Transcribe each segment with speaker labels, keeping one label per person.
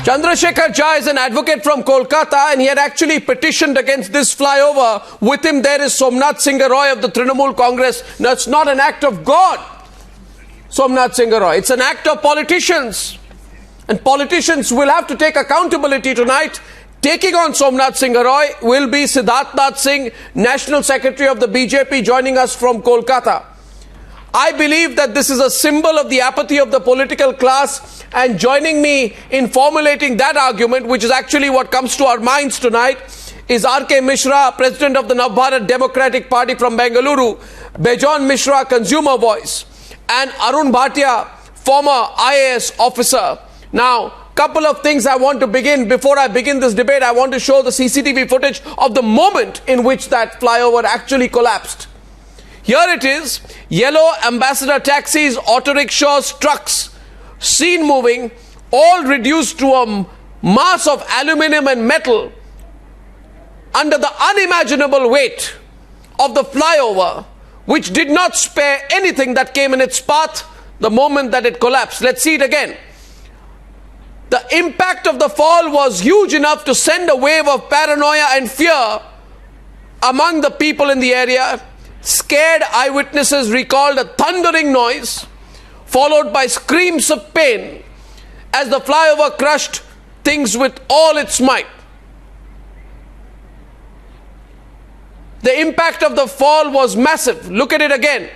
Speaker 1: Chandra Shekhar Jha is an advocate from Kolkata, and he had actually petitioned against this flyover. With him there is Somnath Singha Roy of the Trinamool Congress. Now, it's not an act of God, Somnath Singha Roy. It's an act of politicians. And politicians will have to take accountability tonight. Taking on Somnath Singha Roy will be Siddharth Nath Singh, National Secretary of the BJP, joining us from Kolkata. I believe that this is a symbol of the apathy of the political class, and joining me in formulating that argument, which is actually what comes to our minds tonight, is K Misra, President of the Navbharat Democratic Party from Bengaluru, Bejon Misra, Consumer Voice, and Arun Bhatia, former IAS Officer. Now, couple of things I want to begin. Before I begin this debate, I want to show the CCTV footage of the moment in which that flyover actually collapsed. Here it is, yellow ambassador taxis, auto rickshaws, trucks, seen moving, all reduced to a mass of aluminium and metal under the unimaginable weight of the flyover, which did not spare anything that came in its path the moment that it collapsed. Let's see it again. The impact of the fall was huge enough to send a wave of paranoia and fear among the people in the area. Scared eyewitnesses recalled a thundering noise followed by screams of pain as the flyover crushed things with all its might. The impact of the fall was massive. Look at it again.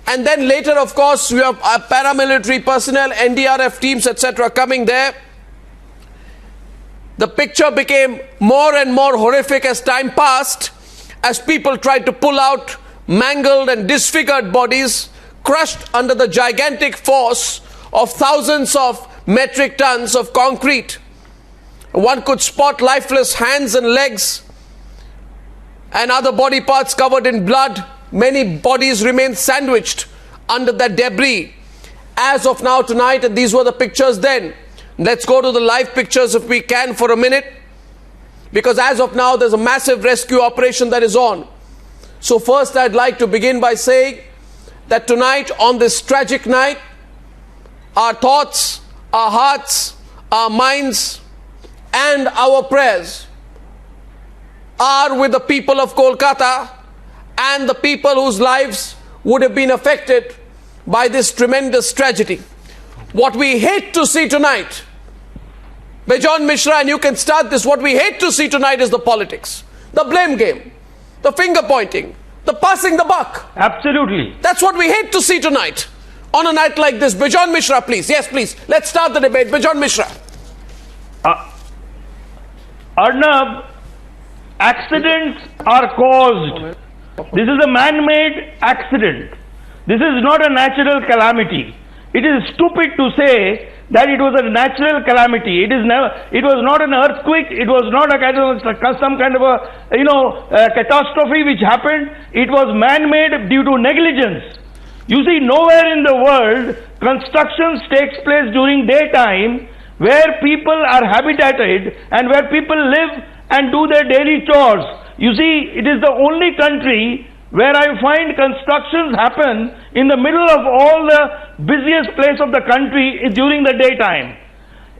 Speaker 1: And then later, of course, we have paramilitary personnel, NDRF teams, etc. coming there. The picture became more and more horrific as time passed, as people tried to pull out mangled and disfigured bodies crushed under the gigantic force of thousands of metric tons of concrete. One could spot lifeless hands and legs and other body parts covered in blood. Many bodies remain sandwiched under that debris as of now tonight, and these were the pictures then. Let's go to the live pictures if we can for a minute, because as of now there's a massive rescue operation that is on. So first I'd like to begin by saying that tonight, on this tragic night, our thoughts, our hearts, our minds and our prayers are with the people of Kolkata and the people whose lives would have been affected by this tremendous tragedy. What we hate to see tonight, Bejon Misra, and you can start this, what we hate to see tonight is the politics, the blame game, the finger pointing, the passing the buck.
Speaker 2: Absolutely.
Speaker 1: That's what we hate to see tonight on a night like this. Bejon Misra, please. Yes, please. Let's start the debate. Bejon Misra.
Speaker 2: Arnab, accidents are caused. This is a man-made accident. This is not a natural calamity. It is stupid to say that it was a natural calamity. It is never. It was not an earthquake. It was not a kind of some kind of a catastrophe which happened. It was man-made due to negligence. You see, nowhere in the world construction takes place during daytime, where people are habitated and where people live and do their daily chores. You see, it is the only country where I find constructions happen in the middle of all the busiest place of the country during the daytime.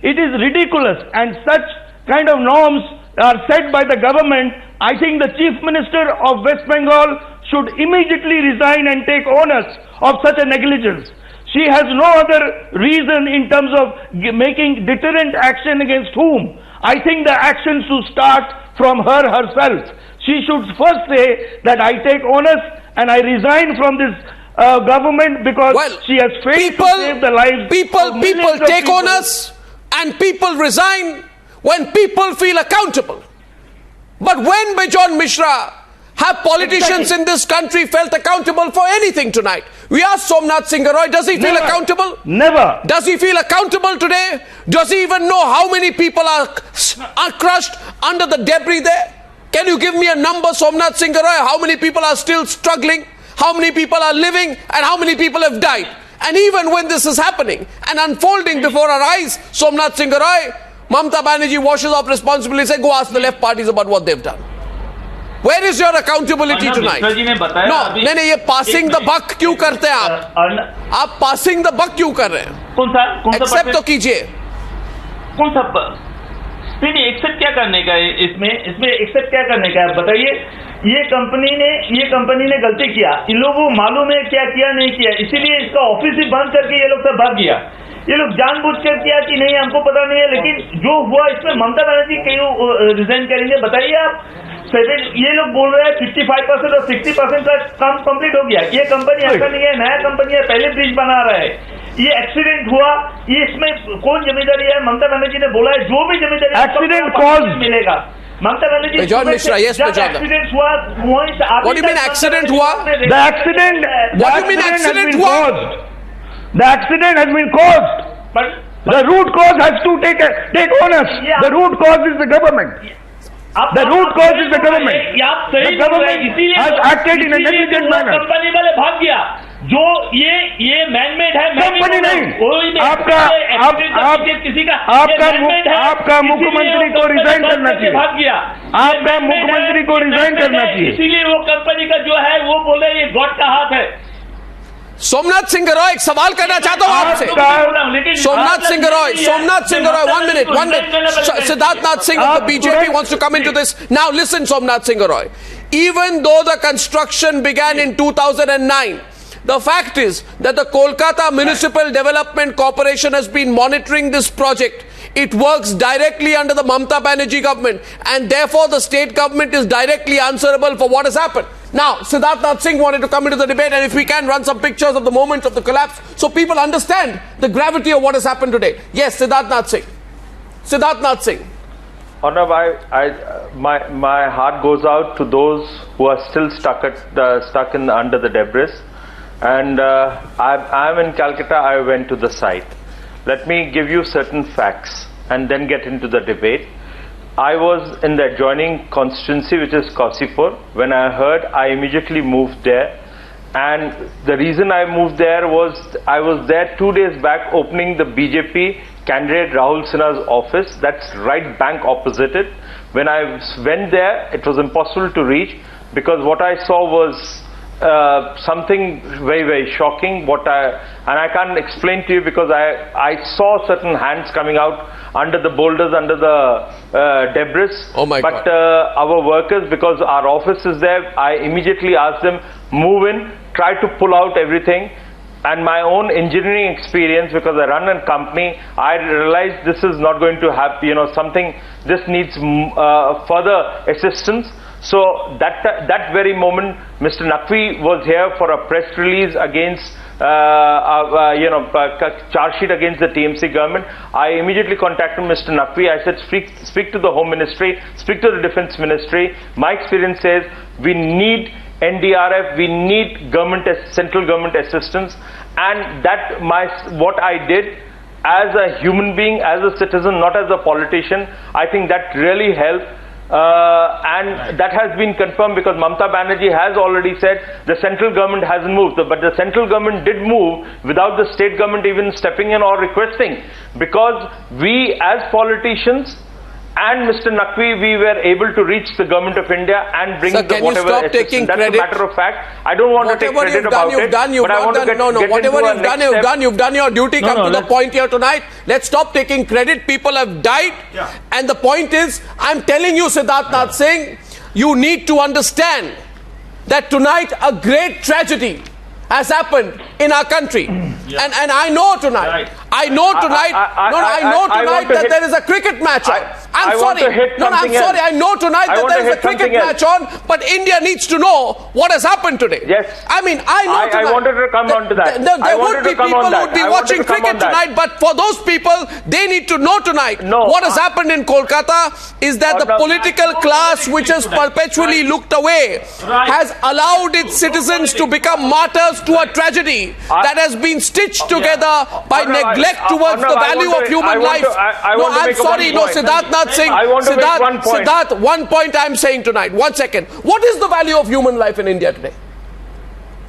Speaker 2: It is ridiculous, and such kind of norms are set by the government. I think the Chief Minister of West Bengal should immediately resign and take onus of such a negligence. She has no other reason in terms of making deterrent action against whom. I think the action should start from her herself. She should first say that I take onus and I resign from this government because she has failed to save the lives.
Speaker 1: People take onus and people resign when people feel accountable. But when, Bejon Misra, have politicians in this country felt accountable for anything tonight? We asked Somnath Singha Roy, does he feel accountable?
Speaker 2: Never.
Speaker 1: Does he feel accountable today? Does he even know how many people are crushed under the debris there? Can you give me a number, Somnath Singha Roy? How many people are still struggling? How many people are living? And how many people have died? And even when this is happening and unfolding before our eyes, Somnath Singha Roy, Mamata Banerjee washes off responsibility and says, go ask the left parties about what they've done. Where is your accountability tonight? No, नहीं ये passing the buck क्यों करते हैं आप passing the buck क्यों कर रहे हैं?
Speaker 2: कौन सा
Speaker 1: accept तो कीजिए.
Speaker 2: कौन सा नहीं एक्सेप्ट क्या करने का है इसमें एक्सेप्ट क्या करने का है बताइए। ये कंपनी ने गलती किया, इन लोगों को मालूम है क्या किया नहीं किया, इसीलिए इसका ऑफिस ही बंद करके ये लोग सब भाग गया। ये लोग जानबूझकर किया कि नहीं हमको पता नहीं है, लेकिन जो हुआ इसमें ममता बनर्जी क्यों रिजाइन करेंगे बताइए आप। ये लोग बोल रहे हैं 55% और 60% का काम कंप्लीट हो गया। ये कंपनी ऐसा नहीं है, नया कंपनी है, पहले ब्रिज बना रहा है। ये एक्सीडेंट हुआ, ये इसमें कौन जिम्मेदारी है? ममता बनर्जी ने बोला है जो भी जिम्मेदारी एक्सीडेंट कॉज मिलेगा। Mamata Banerjee
Speaker 1: Bejon Misra, yes, Bejon.
Speaker 2: Accident हुआ
Speaker 1: What do you mean accident हुआ?
Speaker 2: The accident.
Speaker 1: What do you mean accident हुआ?
Speaker 2: The accident has been caused. But the root cause has to take onus. The root cause is the government. The root cause is the government. The government has acted in a negligent manner. Company वाले भाग गया। जो ये manmade है, company नहीं, आपका मुख्यमंत्री को रिजाइन करना चाहिए। भाग गया, आपका मुख्यमंत्री को रिजाइन करना चाहिए। इसीलिए वो कंपनी का जो है वो बोले ये गॉड का हाथ है।
Speaker 1: सोमनाथ सिंह रॉय, एक सवाल करना चाहता हूं आपसे। Somnath Singh Roy, 1 minute. Siddharth Nath Singh of the BJP wants to come into this. Now listen, Somnath Singha Roy. Even though the construction began in 2009, the fact is that the Kolkata Municipal Development Corporation has been monitoring this project. It works directly under the Mamata Banerjee government, and therefore the state government is directly answerable for what has happened. Now, Siddharth Nath Singh wanted to come into the debate, and if we can run some pictures of the moment of the collapse so people understand the gravity of what has happened today. Yes, Siddharth Nath Singh. Siddharth Nath Singh.
Speaker 3: Arnab, my heart goes out to those who are still stuck under the debris. And I'm in Calcutta. I went to the site. Let me give you certain facts and then get into the debate. I was in the adjoining constituency, which is Kausipur. When I heard, I immediately moved there. And the reason I moved there was I was there 2 days back opening the BJP candidate Rahul Sinha's office. That's right bank opposite it. When I went there, it was impossible to reach because what I saw was something very, very shocking. And I can't explain to you because I saw certain hands coming out under the boulders, under the debris.
Speaker 1: Oh my God.
Speaker 3: But our workers, because our office is there, I immediately asked them, move in, try to pull out everything. And my own engineering experience, because I run a company, I realized this is not going to happen, something, this needs further assistance. So that very moment, Mr. Naqvi was here for a press release against, charge sheet against the TMC government. I immediately contacted Mr. Naqvi. I said, speak to the Home Ministry, speak to the Defense Ministry. My experience says we need NDRF, we need central government assistance, and what I did as a human being, as a citizen, not as a politician, I think that really helped. And that has been confirmed because Mamata Banerjee has already said the central government hasn't moved, but the central government did move without the state government even stepping in or requesting, because we as politicians and Mr. Naqvi, we were able to reach the government of India and bring whatever assistance. That's a matter of fact. I don't want to take credit about it, but I want to get
Speaker 1: you've done. You've done your duty. Come to the point here tonight. Let's stop taking credit. People have died. Yeah. And the point is, I'm telling you, Siddharth Nath Singh, you need to understand that tonight a great tragedy has happened in our country. Yeah. And I know tonight. Right. I know tonight that there is a cricket match on. I'm sorry. I know tonight that there is a cricket match on, but India needs to know what has happened today.
Speaker 3: Yes.
Speaker 1: I mean, I know tonight.
Speaker 3: I wanted to come on to that.
Speaker 1: There would be people who would be watching cricket tonight, but for those people, they need to know tonight what has happened in Kolkata is that the political class, which has perpetually looked away, has allowed its citizens to become martyrs to a tragedy that has been stitched together by neglect towards the value of human life. I'm sorry, Siddharth Nath Singh. Siddharth, 1 point I'm saying tonight. 1 second. What is the value of human life in India today?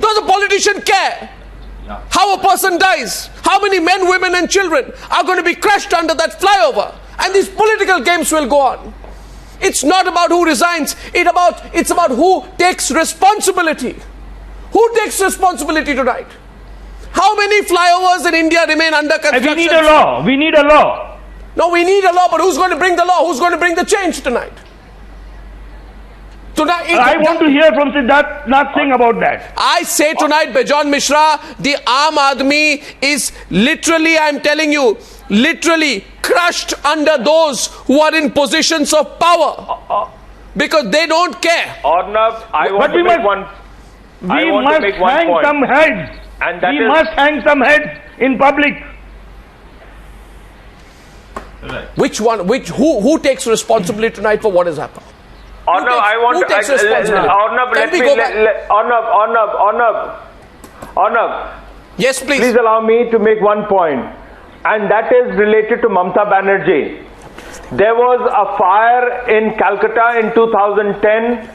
Speaker 1: Does a politician care how a person dies? How many men, women and children are going to be crushed under that flyover? And these political games will go on. It's not about who resigns. It's about who takes responsibility. Who takes responsibility tonight? How many flyovers in India remain under construction?
Speaker 2: We need a law.
Speaker 1: No, we need a law, but who's going to bring the law? Who's going to bring the change tonight?
Speaker 2: I want to hear from Siddharth Nath Singh about that.
Speaker 1: I say tonight, Bejon Misra, the Aam Aadmi is literally, I'm telling you, literally crushed under those who are in positions of power. Because they don't care.
Speaker 3: Arnab, I want to make one point.
Speaker 2: Some heads.
Speaker 3: And that
Speaker 2: we must hang some heads in public.
Speaker 1: Right. Which one? Who takes responsibility tonight for what has happened?
Speaker 3: Arnab, I want to. Arnab, let me. Arnab.
Speaker 1: Yes, please.
Speaker 3: Please allow me to make one point, and that is related to Mamta Banerjee. There was a fire in Calcutta in 2010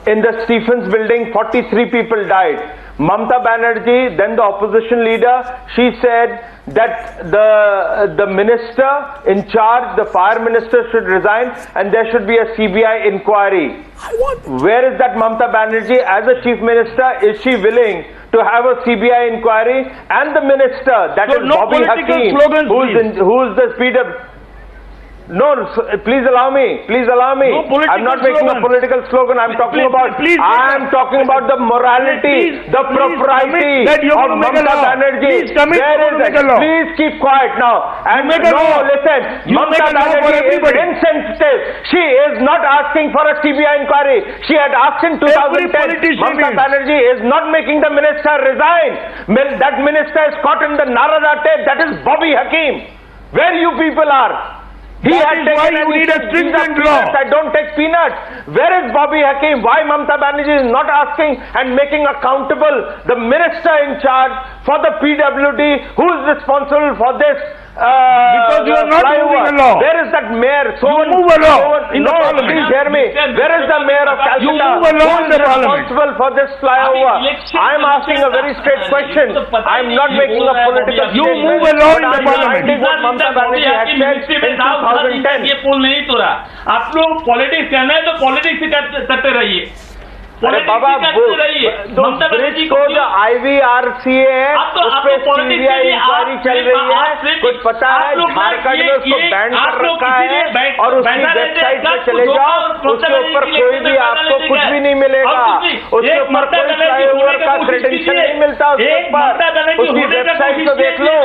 Speaker 3: in the Stephens building. 43 people died. Mamta Banerjee, then the opposition leader, she said that the minister in charge, the fire minister, should resign and there should be a CBI inquiry. Where is that Mamta Banerjee? As a chief minister, is she willing to have a CBI inquiry? And the minister, that is Bobby Hakeem, who's the speeder. No, please allow me. Please allow me.
Speaker 2: No,
Speaker 3: I'm not making a political slogan. I'm talking about the morality, the propriety of Mamta Banerjee. Please keep quiet now. And listen, Mamta Banerjee is insensitive. She is not asking for a CBI inquiry. She had asked in 2010. Mamta Banerjee is not making the minister resign. That minister is caught in the Narada tape. That is Bobby Hakeem. Where you people are. He had taken
Speaker 2: you need a stringent law.
Speaker 3: I don't take peanuts. Where is Bobby Hakeem? Why Mamta Banerjee is not asking and making accountable the minister in charge for the PWD who is responsible for this?
Speaker 2: Because you are not moving a law.
Speaker 3: Where is that mayor?
Speaker 2: You move a law in the parliament.
Speaker 3: Please hear me. Where is the mayor of Calcutta?
Speaker 2: You move a law in the parliament.
Speaker 3: Responsible for this flyover? I am asking a very straight question. I am not making a political statement.
Speaker 2: You move a law in the parliament.
Speaker 3: What Mamta Banerjee had said in 2010.
Speaker 4: ये पोल नहीं तोड़ा. आप लोग politics करना है तो politics करते रहिए.
Speaker 3: अरे बाबा ब्रिज को जो IVRCA है उस पर CBI इंक्वायरी चल रही है. कुछ पता है झारखंड में उसको बैन कर रखा है और उसकी वेबसाइट पे चले जाओ. उसके ऊपर कोई भी आपको कुछ भी नहीं मिलेगा. उसके ऊपर कोई फ्लाईओवर का क्रेडेंशियल नहीं मिलता. उसके ऊपर उसकी वेबसाइट को देख लो.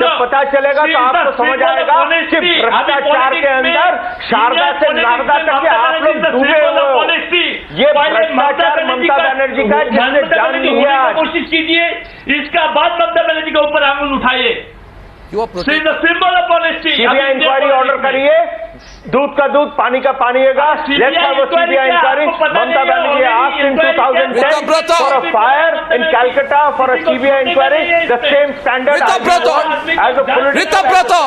Speaker 3: जब पता चलेगा तो आपको समझ आएगा कि भ्रष्टाचार के अंदर शारदा से नारदा तक के आप लोग डूबे हुए हो. ये भ्रष्टाचार ममता बनर्जी का जिसने जान लिया.
Speaker 4: कोशिश कीजिए इसका बाद ममता बनर्जी के ऊपर आंगुल उठाइए. Symbol of honesty.
Speaker 3: CBI inquiry order करिए. दूध का दूध पानी का पानी होगा. Let's have a CBI inquiry. Mamata Banerjee asked in 2010 for a fire in Calcutta for a CBI inquiry. The same standard as a political.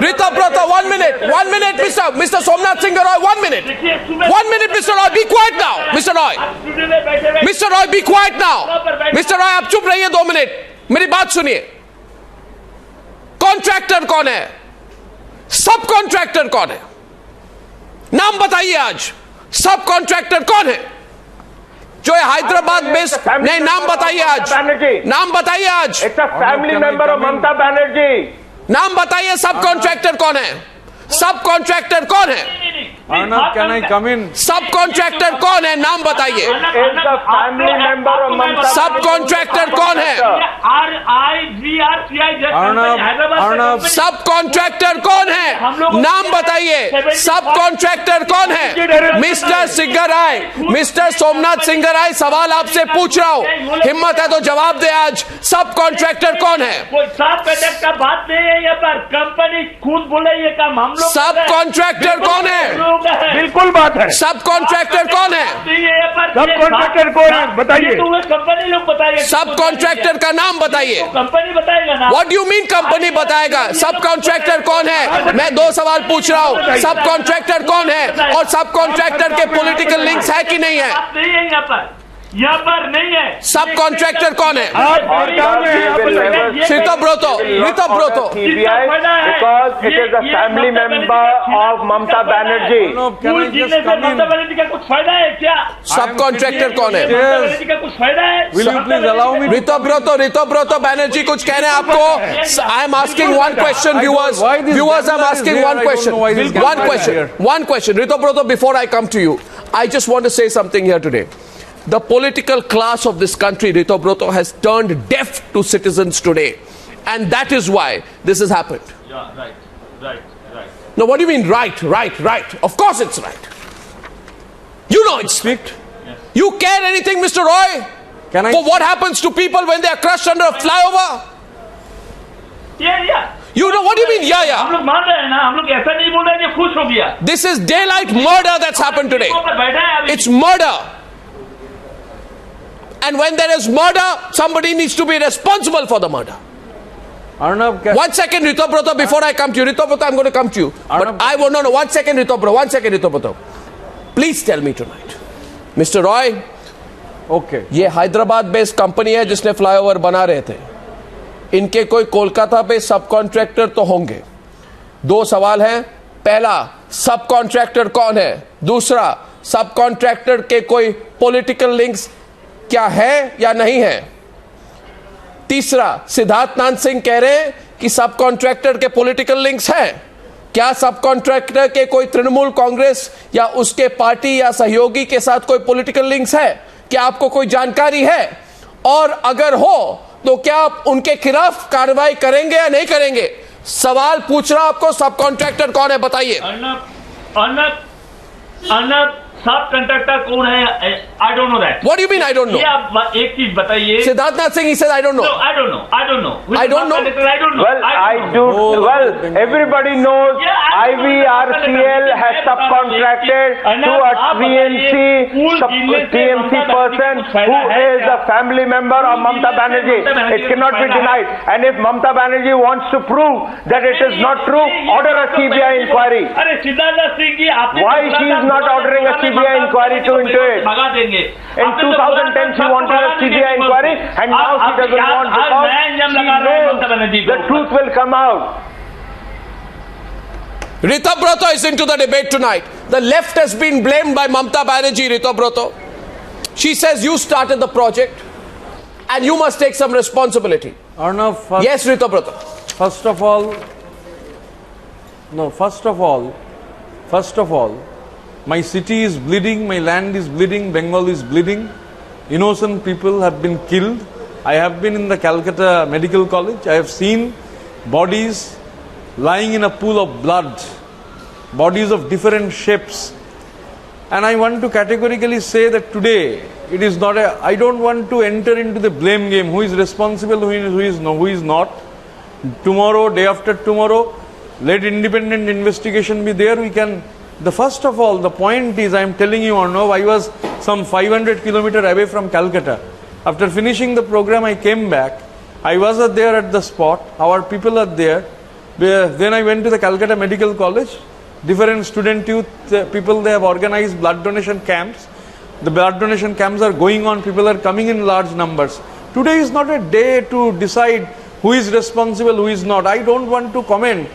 Speaker 1: Ritabrata, 1 minute, Mr. Somnath Singha Roy, 1 minute. 1 minute, Mr. Roy, be quiet now. Mr. Roy, be quiet now. Mr. Roy, आप चुप रहिए 2 minute. मेरी बात सुनिए. Contractor कौन है? सब contractor कौन है? नाम बताइए आज. सब कॉन्ट्रैक्टर कौन है जो है हैदराबाद बेस्ड? नहीं, नाम बताइए आज. नाम बताइए आज.
Speaker 3: It's a family member of Mamata Banerjee.
Speaker 1: नाम बताइए. सब कॉन्ट्रैक्टर कौन है? सब कॉन्ट्रैक्टर कौन है?
Speaker 5: Arnab, can I come in?
Speaker 1: सब कॉन्ट्रैक्टर कौन है? नाम बताइए.
Speaker 3: फैमिली मेंबर ऑफ ममता.
Speaker 1: सब कॉन्ट्रैक्टर कौन है?
Speaker 5: Arnab,
Speaker 1: सब कॉन्ट्रैक्टर कौन है? नाम बताइए. सब कॉन्ट्रैक्टर कौन है? मिस्टर सिंघा राय, मिस्टर सोमनाथ सिंघा राय, सवाल आपसे पूछ रहा हूं. हिम्मत है तो जवाब दे आज. सब कॉन्ट्रैक्टर कौन है?
Speaker 4: सब कॉन्ट्रैक्ट का बात नहीं है यहाँ पर. कंपनी खुद बोले ये काम हम लोग.
Speaker 1: सब कॉन्ट्रैक्टर कौन है?
Speaker 2: बिल्कुल बात है.
Speaker 1: सब कॉन्ट्रैक्टर कौन है?
Speaker 2: सब कॉन्ट्रैक्टर कौन है बताइए.
Speaker 4: कंपनी लोग बताइए.
Speaker 1: सब कॉन्ट्रैक्टर का नाम बताइए.
Speaker 4: कंपनी बताएगा ना.
Speaker 1: व्हाट डू मीन कंपनी बताएगा? सब कॉन्ट्रैक्टर कौन है? मैं 2 सवाल पूछ रहा हूं. सब कॉन्ट्रैक्टर कौन है और सब कॉन्ट्रैक्टर के पॉलिटिकल लिंक्स है कि नहीं है?
Speaker 4: नहीं है यहाँ पर. यहाँ पर नहीं है।
Speaker 1: सब कॉन्ट्रैक्टर कौन है? Ritabrata,
Speaker 3: because it is a family member of Mamata Banerjee.
Speaker 4: Mamata Banerjee का कुछ फायदा है क्या?
Speaker 1: सब कॉन्ट्रैक्टर कौन है?
Speaker 4: ममता बनर्जी का कुछ फायदा है?
Speaker 5: Will you please allow me?
Speaker 1: Ritabrata Banerjee कुछ कह रहे हैं आपको? I am asking one question, viewers. Viewers, I am asking one question. One question. Ritabrata, before I come to you, I just want to say something here today. The political class of this country, Ritabrata, has turned deaf to citizens today. And that is why this has happened.
Speaker 4: Yeah, right.
Speaker 1: Now, what do you mean, right? Of course it's right. You know it's right.
Speaker 4: Yes.
Speaker 1: You care anything, Mr. Roy?
Speaker 5: Can I?
Speaker 1: For what happens to people when they are crushed under a flyover?
Speaker 4: Yeah.
Speaker 1: You know, what do you mean,
Speaker 4: हम
Speaker 1: yeah?
Speaker 4: लोग मान रहे हैं ना, हम लोग ऐसा नहीं बोल रहे हैं कि खुश हो गया।
Speaker 1: This is daylight murder that's happened today.
Speaker 4: बैठा है अभी।
Speaker 1: It's murder. And when there is murder, somebody needs to be responsible for the murder.
Speaker 5: Arnab,
Speaker 1: One second, Ritabrata, before I come to you. Ritabrata, I'm going to come to you. But I will, no, 1 second, Ritabrata. Please tell me tonight. Mr. Roy,
Speaker 5: okay.
Speaker 1: ये Hyderabad based company है जिसने flyover बना रहे थे. इनके कोई कोलकाता पे सब कॉन्ट्रैक्टर तो होंगे. दो सवाल हैं. पहला, सब कॉन्ट्रैक्टर कौन है? दूसरा, सब कॉन्ट्रैक्टर के कोई पॉलिटिकल लिंक्स क्या है या नहीं है? तीसरा, सिद्धार्थ नाथ सिंह कह रहे हैं कि सब कॉन्ट्रैक्टर के पॉलिटिकल लिंक्स हैं. क्या सब कॉन्ट्रैक्टर के कोई तृणमूल कांग्रेस या उसके पार्टी या सहयोगी के साथ कोई पॉलिटिकल लिंक्स है? क्या आपको कोई जानकारी है? और अगर हो तो क्या आप उनके खिलाफ कार्रवाई करेंगे या नहीं करेंगे? सवाल पूछ रहा आपको, सब कॉन्ट्रैक्टर कौन है बताइए.
Speaker 4: अर्नब सब कंट्रैक्टर कौन है? I don't know that.
Speaker 1: What do you mean I don't know?
Speaker 4: ये आप एक चीज बताइए.
Speaker 1: Siddharth Nath Singh, he said I don't know.
Speaker 4: No, I don't know.
Speaker 1: I don't know.
Speaker 3: Well, everybody knows IVRCL has subcontracted to a TMC person who is a family member of Mamata Banerjee. It cannot be denied. And if Mamata Banerjee wants to prove that it is not true, order a CBI inquiry.
Speaker 4: अरे Siddharth Nath Singh ji,
Speaker 3: Why she is not ordering a CBI inquiry into it? In 2010 she wanted a CBI inquiry and now she doesn't want because she knows the truth will come out.
Speaker 1: Ritabrata is into the debate tonight. The left has been blamed by Mamata Banerjee, Ritabrata. She says you started the project and you must take some responsibility.
Speaker 5: Arnab,
Speaker 1: Yes, Ritabrata.
Speaker 5: First of all, my city is bleeding, my land is bleeding, Bengal is bleeding. Innocent people have been killed. I have been in the Calcutta Medical College. I have seen bodies lying in a pool of blood, bodies of different shapes. And I want to categorically say that today, it is not I don't want to enter into the blame game. Who is responsible, who is not. Tomorrow, day after tomorrow, let independent investigation be there. First of all, the point is, I am telling you, Arnab, I was some 500 kilometers away from Calcutta. After finishing the program, I came back. I was there at the spot. Our people are there. Then I went to the Calcutta Medical College. Different student youth people, they have organized blood donation camps. The blood donation camps are going on. People are coming in large numbers. Today is not a day to decide who is responsible, who is not. I don't want to comment.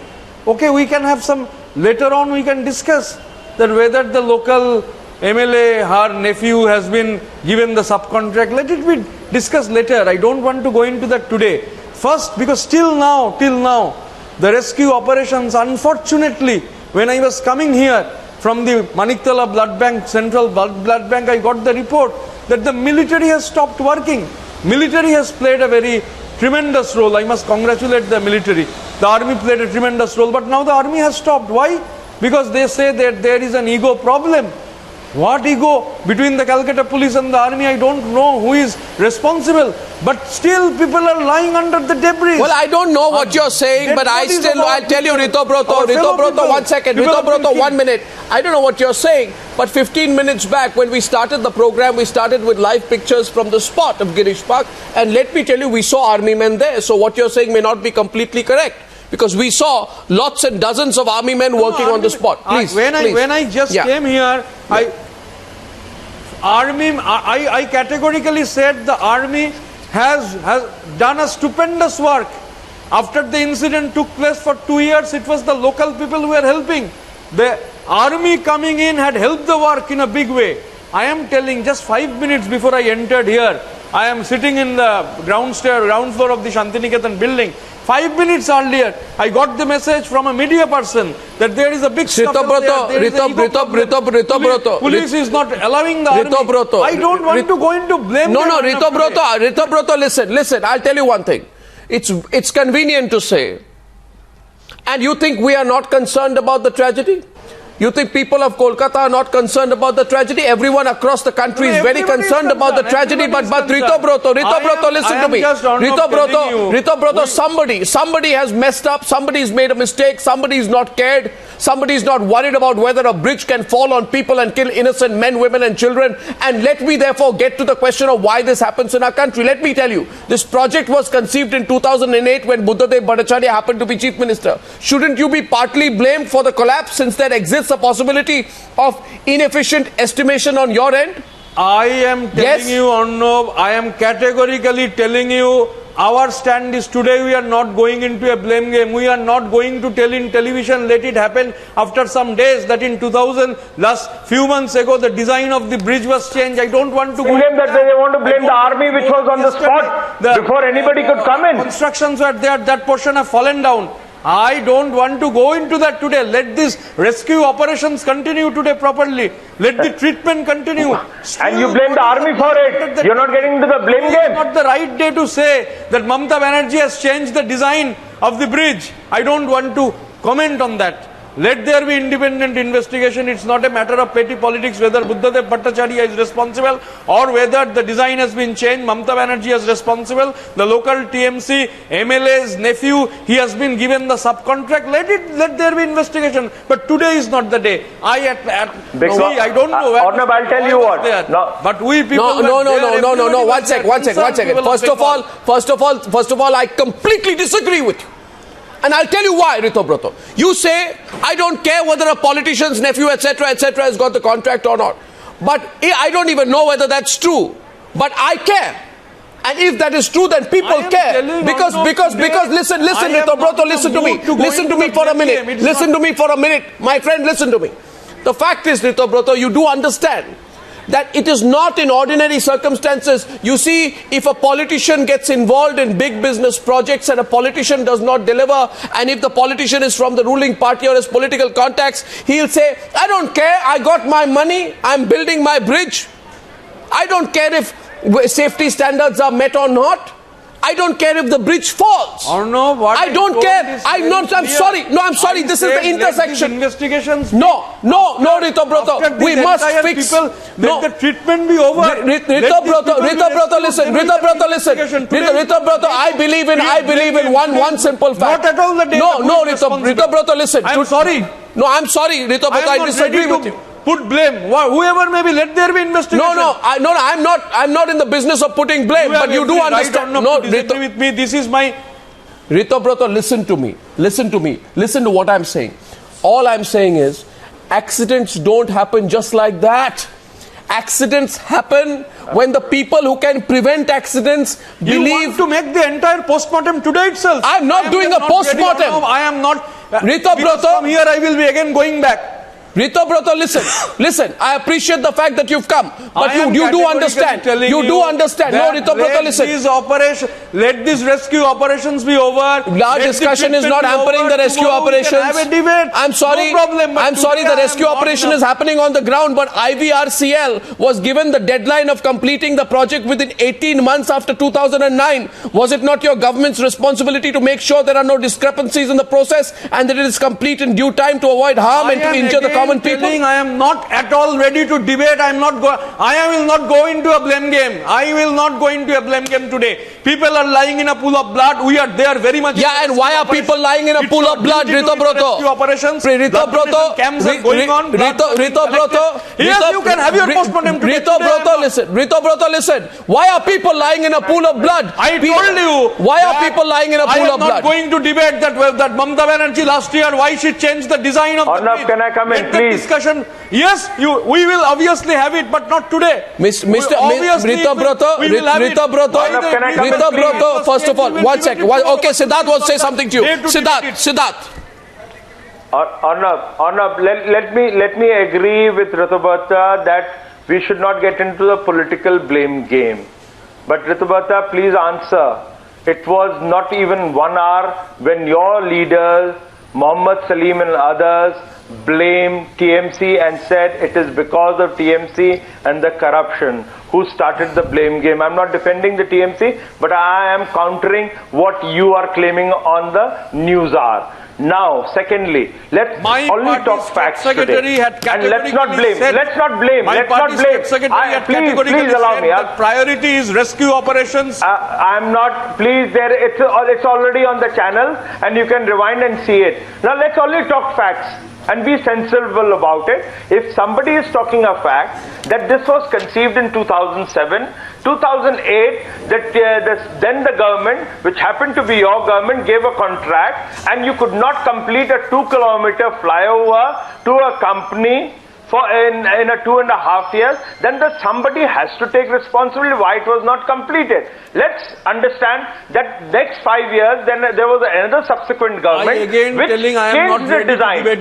Speaker 5: Okay, we can have some, later on we can discuss that whether the local MLA, her nephew has been given the subcontract. Let it be discussed later. I don't want to go into that today. First, because till now, the rescue operations, unfortunately, when I was coming here from the Maniktala Blood Bank, Central Blood Bank, I got the report that the military has stopped working. Military has played a very tremendous role. I must congratulate the military. The army played a tremendous role, but now the army has stopped. Why? Because they say that there is an ego problem. What ego? Between the Calcutta police and the army, I don't know who is responsible. But still people are lying under the debris.
Speaker 1: Well, I don't know what you're saying, but I'll tell you, Ritabrata, 1 second. Ritabrata, 1 minute. I don't know what you're saying, but 15 minutes back when we started the program, we started with live pictures from the spot of Girish Park. And let me tell you, we saw army men there. So what you're saying may not be completely correct. Because we saw lots and dozens of army men working on the spot. Please,
Speaker 5: when I just came here, army, I categorically said the army has done a stupendous work. After the incident took place for 2 years, it was the local people who were helping. The army coming in had helped the work in a big way. I am telling, just 5 minutes before I entered here, I am sitting in the ground floor of the Shantiniketan building. 5 minutes earlier, I got the message from a media person that there is a big
Speaker 1: Ritabrata,
Speaker 5: police is not allowing the army. I don't want to go into blame.
Speaker 1: No, Ritabrata, listen, I'll tell you one thing. It's convenient to say. And you think we are not concerned about the tragedy? You think people of Kolkata are not concerned about the tragedy? Everyone across the country is very concerned about the tragedy. But Ritabrata, listen to me. Ritabrata, somebody has messed up. Somebody has made a mistake. Somebody is not cared. Somebody is not worried about whether a bridge can fall on people and kill innocent men, women and children. And let me therefore get to the question of why this happens in our country. Let me tell you, this project was conceived in 2008 when Ritabrata Banerjee happened to be Chief Minister. Shouldn't you be partly blamed for the collapse, since there exists a possibility of inefficient estimation on your end?
Speaker 5: I am telling you, Arnab, I am categorically telling you, our stand is today we are not going into a blame game. We are not going to tell in television, let it happen after some days, that in 2000, last few months ago, the design of the bridge was changed. I don't want to go
Speaker 2: Blame that they want to blame the army which was on the spot before anybody could come in.
Speaker 5: Constructions were there, that portion have fallen down. I don't want to go into that today. Let these rescue operations continue today properly. Let the treatment continue.
Speaker 2: And you blame the army for it. You're not getting into the blame game.
Speaker 5: It's not the right day to say that Mamata Banerjee has changed the design of the bridge. I don't want to comment on that. Let there be independent investigation. It's not a matter of petty politics whether Buddhadev Bhattacharya is responsible or whether the design has been changed. Mamata Banerjee is responsible. The local TMC MLA's nephew, he has been given the subcontract. Let there be investigation. But today is not the day. I don't know.
Speaker 2: Arnab, I'll tell you what.
Speaker 5: No. But we people.
Speaker 1: No. One second. First of all, I completely disagree with you. And I'll tell you why, Ritabrata. You say, I don't care whether a politician's nephew, etc., has got the contract or not. But I don't even know whether that's true. But I care. And if that is true, then people care. Because listen, Ritabrata, listen to me. Listen to me for a minute. Listen to me for a minute. My friend, listen to me. The fact is, Ritabrata, you do understand that it is not in ordinary circumstances. You see, if a politician gets involved in big business projects and a politician does not deliver, and if the politician is from the ruling party or has political contacts, he'll say, I don't care, I got my money, I'm building my bridge. I don't care if safety standards are met or not. I don't care if the bridge falls.
Speaker 5: Or no, what
Speaker 1: I don't care. I'm sorry. No, I'm sorry. This is the intersection.
Speaker 5: Investigations.
Speaker 1: No, Ritabrata. We must fix.
Speaker 5: Let the treatment be over.
Speaker 1: Ritabrata, listen. Ritabrata, I believe in one simple fact.
Speaker 5: Not at all the day.
Speaker 1: No, Ritabrata, listen.
Speaker 5: I'm sorry.
Speaker 1: No, I'm sorry, Ritabrata. I disagree with you.
Speaker 5: Put blame. Whoever may be, let there be investigation.
Speaker 1: I'm not in the business of putting blame, but you do understand.
Speaker 5: No, disagree with me. This is my.
Speaker 1: Ritabrata, listen to me. Listen to what I'm saying. All I'm saying is, accidents don't happen just like that. Accidents happen when the people who can prevent accidents believe.
Speaker 5: You want to make the entire postmortem today itself.
Speaker 1: I'm not doing a postmortem.
Speaker 5: I am not.
Speaker 1: Ritabrata,
Speaker 5: from here I will be again going back.
Speaker 1: Ritabrata, listen. I appreciate the fact that you've come, but you do understand. You do understand. No, Ritabrata, listen.
Speaker 5: Let these rescue operations be over.
Speaker 1: Our discussion is not hampering the rescue operations.
Speaker 5: Have a debate.
Speaker 1: I'm sorry.
Speaker 5: No problem.
Speaker 1: I'm sorry. The rescue operation is happening on the ground, but IVRCL was given the deadline of completing the project within 18 months after 2009. Was it not your government's responsibility to make sure there are no discrepancies in the process and that it is complete in due time to avoid harm and to injure the common people?
Speaker 5: I am not at all ready to debate. I will not go into a blame game. I will not go into a blame game today. People are lying in a pool of blood. They are very much.
Speaker 1: Yeah, and why are people lying in a pool of blood, Ritabrata?
Speaker 5: Operations.
Speaker 1: Ritabrata.
Speaker 5: Yes, you can have your postmortem today.
Speaker 1: Ritabrata, listen. Why are people lying in a pool of blood?
Speaker 5: I told you.
Speaker 1: Why are people lying in a pool of blood?
Speaker 5: I am not going to debate that Mamata Banerjee last year, why she changed the design of the
Speaker 2: Arnab, can I come in?
Speaker 3: please.
Speaker 5: discussion. Yes, we will obviously have it, but not today.
Speaker 1: Ritabrata, first of all, 1 second. Okay, Siddharth wants to say something to you. Siddharth.
Speaker 3: Arnab, let me agree with Ritabrata that we should not get into the political blame game. But Ritabrata, please answer. It was not even 1 hour when your leaders, Mohammad Salim and others, blamed TMC and said it is because of TMC and the corruption. Who started the blame game? I'm not defending the TMC, but I am countering what you are claiming on the Newshour. Now, secondly, let's only talk facts today. And let's not blame. Let's not blame. Let's not blame. Please allow me.
Speaker 5: The priority is rescue operations.
Speaker 3: I'm not. Please, it's already on the channel, and you can rewind and see it. Now, let's only talk facts and be sensible about it. If somebody is talking a fact that this was conceived in 2007, 2008, then the government, which happened to be your government, gave a contract and you could not complete a 2-kilometer flyover to a company in a 2.5 years, then somebody has to take responsibility why it was not completed. Let's understand that next 5 years, then there was another subsequent government which changed the design.
Speaker 5: I'm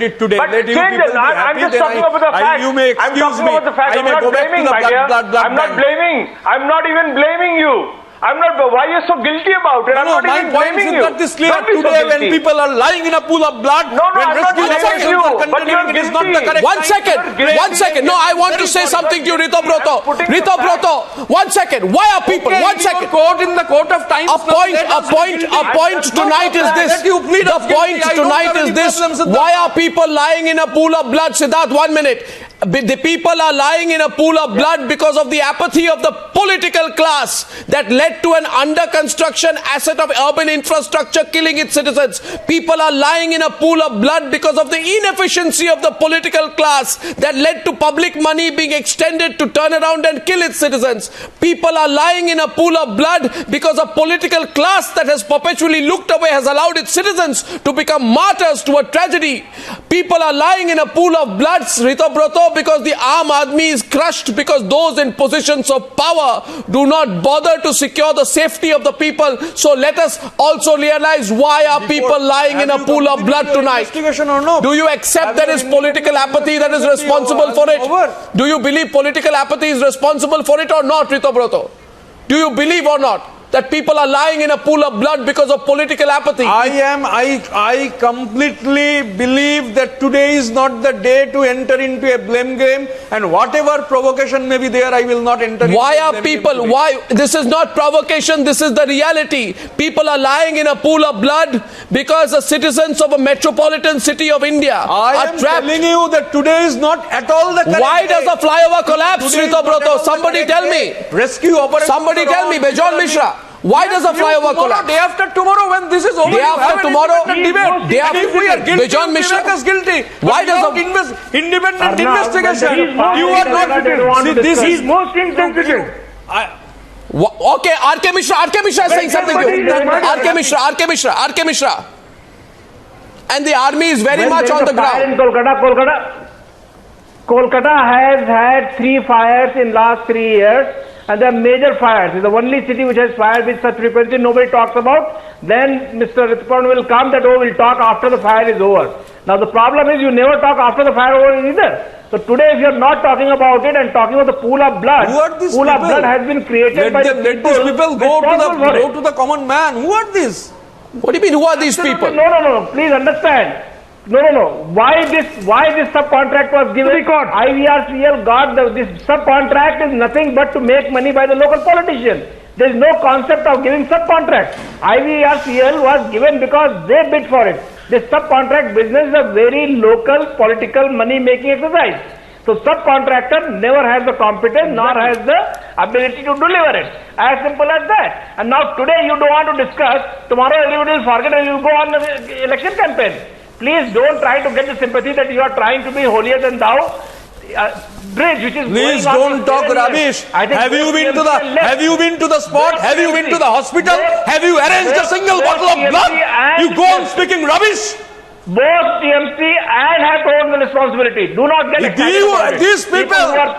Speaker 5: just
Speaker 3: talking about the facts. I'm talking about the facts. I'm not blaming, my dear. I'm not blaming. I'm not even blaming you. I'm not. Why are you so guilty about it? I'm not even blaming you.
Speaker 5: That is clear. Today, when people are lying in a pool of blood,
Speaker 3: I'm not blaming you. But you're
Speaker 5: it is not the correct.
Speaker 1: 1 second. 1 second. No, I want to say something to you, Ritabrata. 1 second. Why are people? 1 second.
Speaker 5: Court in the court of time.
Speaker 1: A point tonight is this. The point tonight is this. Why are people lying in a pool of blood? Siddharth, 1 minute. The people are lying in a pool of blood because of the apathy of the political class that led to an under construction asset of urban infrastructure killing its citizens. People are lying in a pool of blood because of the inefficiency of the political class that led to public money being extended to turn around and kill its citizens. People are lying in a pool of blood because a political class that has perpetually looked away has allowed its citizens to become martyrs to a tragedy. People are lying in a pool of blood, Ritabrata, because the Aam Aadmi is crushed because those in positions of power do not bother to secure the safety of the people. So let us also realize why are people lying in a pool of blood tonight. Do you accept there is political apathy that is responsible for it? Do you believe political apathy is responsible for it or not, Ritabrata? Do you believe or not that people are lying in a pool of blood because of political apathy?
Speaker 5: I completely believe that today is not the day to enter into a blame game, and whatever provocation may be there, I will not enter into
Speaker 1: Why are people, why, this is not provocation, this is the reality. People are lying in a pool of blood because the citizens of a metropolitan city of India are trapped.
Speaker 5: Telling you that today is not at all the correct
Speaker 1: Why does the flyover collapse, Ritabrata? Somebody tell me.
Speaker 5: Rescue operation.
Speaker 1: Somebody tell me, Bejon Misra. Why does the flyover collapse?
Speaker 5: Day after tomorrow, when this is over,
Speaker 1: day after tomorrow,
Speaker 5: debate.
Speaker 1: If we are guilty,
Speaker 5: Bejon Misra is guilty.
Speaker 1: Why does the
Speaker 5: independent investigation? You are not.
Speaker 2: This is most insensitive.
Speaker 1: Okay, RK Misra is saying something to you. RK Misra. And the army is very much on the ground.
Speaker 2: In Kolkata has had 3 fires in last 3 years. And they are major fires. It's the only city which has fires with such frequency nobody talks about. Then Mr. Ritabrata will come that, oh, we'll talk after the fire is over. Now the problem is you never talk after the fire over either. So today if you're not talking about it and talking about the pool of blood, pool of blood has been created by the people.
Speaker 5: Let these people go to the common man. Who are these?
Speaker 1: What do you mean, who are these people?
Speaker 2: No. Please understand. No. Why this subcontract was given? IVRCL got this subcontract is nothing but to make money by the local politician. There is no concept of giving subcontract. IVRCL was given because they bid for it. This subcontract business is a very local political money making exercise. So subcontractor never has the competence nor has the ability to deliver it. As simple as that. And now today you don't want to discuss. Tomorrow everybody will forget and you will go on the election campaign. Please don't try to get the sympathy that you are trying to be holier than thou. Bridge which is
Speaker 5: please don't talk rubbish. Have you been to the spot? Have you been to the hospital? Have you arranged a single bottle of blood? You go on speaking rubbish.
Speaker 2: both TMC and have taken the responsibility. Do not get excited about it.
Speaker 5: These people are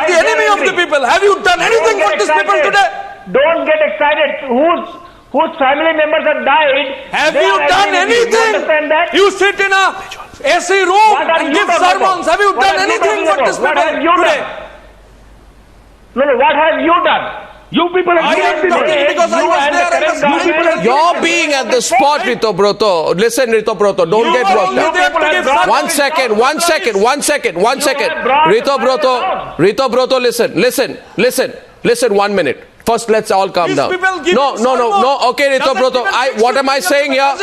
Speaker 5: the enemy of the people. Have you done anything for these people today?
Speaker 2: Don't get excited. Whose family members have died.
Speaker 5: Have you done anything? You sit in a AC room and give sermons. Have you done anything for these people today?
Speaker 2: No, what have you done? You people have
Speaker 5: because I was there.
Speaker 1: You're being at the spot, Ritabrata. Listen, Ritabrata, don't get worked up. One second. Ritabrata, listen, 1 minute. First, let's all calm down. No. Okay, Ritabrata. What am I saying here?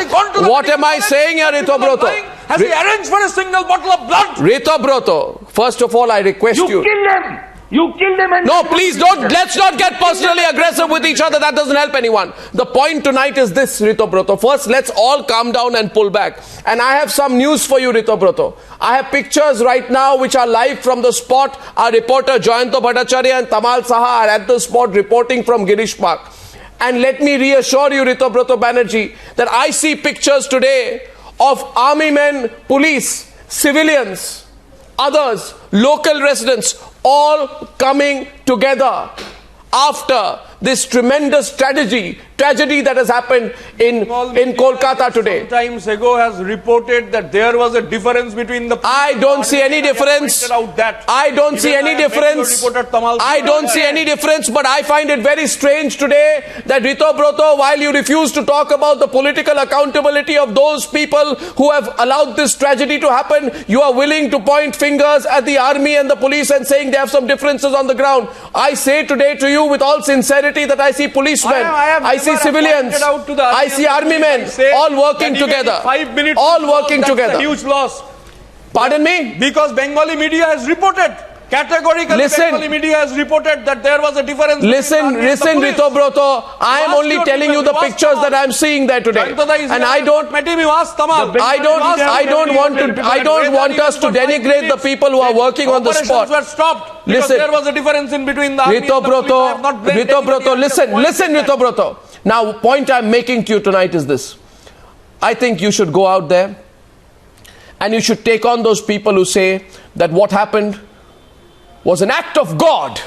Speaker 1: Ritabrata?
Speaker 5: Has he arranged for a single bottle of blood?
Speaker 1: Ritabrata, first of all, I request you.
Speaker 2: You kill them. You kill them and...
Speaker 1: No, please don't. Let's not get personally aggressive with each other. That doesn't help anyone. The point tonight is this, Ritabrata. First, let's all calm down and pull back. And I have some news for you, Ritabrata. I have pictures right now which are live from the spot. Our reporter Jayanto Bhattacharya and Tamal Saha are at the spot reporting from Girish Park. And let me reassure you, Ritabrata Banerjee, that I see pictures today of army men, police, civilians, others, local residents, all coming together after this tremendous tragedy that has happened in Kolkata today.
Speaker 5: Times ago has reported that there was a difference between the...
Speaker 1: I don't see any difference. I don't see any difference. But I find it very strange today that Ritabrata, while you refuse to talk about the political accountability of those people who have allowed this tragedy to happen, you are willing to point fingers at the army and the police and saying they have some differences on the ground. I say today to you with all sincerity that I see policemen, I see civilians, I see army men, all working together.
Speaker 5: 5 minutes.
Speaker 1: All working
Speaker 5: that's
Speaker 1: together.
Speaker 5: A huge loss.
Speaker 1: Pardon me?
Speaker 5: Because Bengali media has reported. Categorically, Bengali media has reported that there was a difference.
Speaker 1: Listen, Ritabrata, I am only telling you the pictures that I am seeing there today. And I don't want us to denigrate the people who are working on the spot.
Speaker 5: Were stopped because there was a difference in between the
Speaker 1: Ritabrata, listen, Ritabrata. Now, point I'm making to you tonight is this. I think you should go out there and you should take on those people who say that what happened was an act of God.